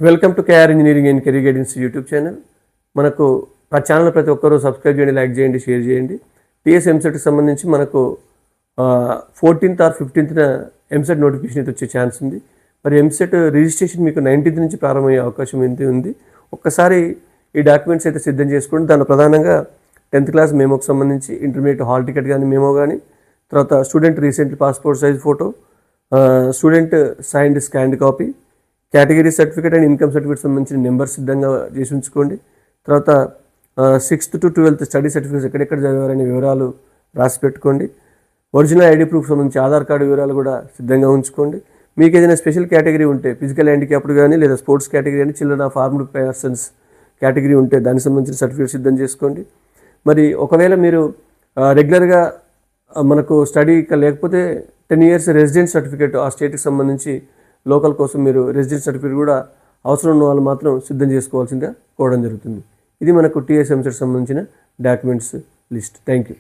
Welcome to KR engineering and career guidance YouTube channel. మనకు ఆ channel ప్రతి ఒక్కరూ సబ్స్క్రైబ్ చేయండి, లైక్ చేయండి, షేర్ చేయండి. టీఎస్ ఎంసెట్కి సంబంధించి మనకు 14th or 15th EAMCET notification అయితే వచ్చే ఛాన్స్ ఉంది. మరి ఎంసెట్ రిజిస్ట్రేషన్ మీకు 19th నుంచి ప్రారంభమయ్యే అవకాశం ఉంది. ఒక్కసారి ఈ డాక్యుమెంట్స్ అయితే సిద్ధం చేసుకోండి. దానిలో ప్రధానంగా 10th క్లాస్ మెమోకి సంబంధించి, ఇంటర్మీడియట్ హాల్ టికెట్ కానీ మెమో కానీ, తర్వాత student recent passport size photo, student signed scanned copy, category certificate and income certificate సంబంధించిన నెంబర్ సిద్ధంగా చేసి ఉంచుకోండి. తర్వాత 6th to 12th study certificates ఎక్కడెక్కడ చదివారనే వివరాలు రాసి పెట్టుకోండి. ఒరిజినల్ ఐడి ప్రూఫ్ సంబంధించి ఆధార్ కార్డు వివరాలు కూడా సిద్ధంగా ఉంచుకోండి. మీకు ఏదైనా స్పెషల్ కేటగిరీ ఉంటే, ఫిజికల్ హ్యాండిక్యాప్డ్ కానీ లేదా స్పోర్ట్స్ కేటగిరీ కానీ, children of armed persons category ఉంటే దానికి సంబంధించిన సర్టిఫికేట్ సిద్ధం చేసుకోండి. మరి ఒకవేళ మీరు రెగ్యులర్గా మనకు స్టడీ లేకపోతే 10 years రెసిడెన్స్ సర్టిఫికేట్ ఆ స్టేట్కి సంబంధించి లోకల్ కోసం మీరు రెసిడెన్స్ సర్టిఫికేట్ కూడా అవసరం ఉన్న వాళ్ళు మాత్రం సిద్ధం చేసుకోవాల్సిందిగా కోవడం జరుగుతుంది. ఇది మనకు టీఎస్ ఎంసెట్ సంబంధించిన డాక్యుమెంట్స్ లిస్ట్. Thank you.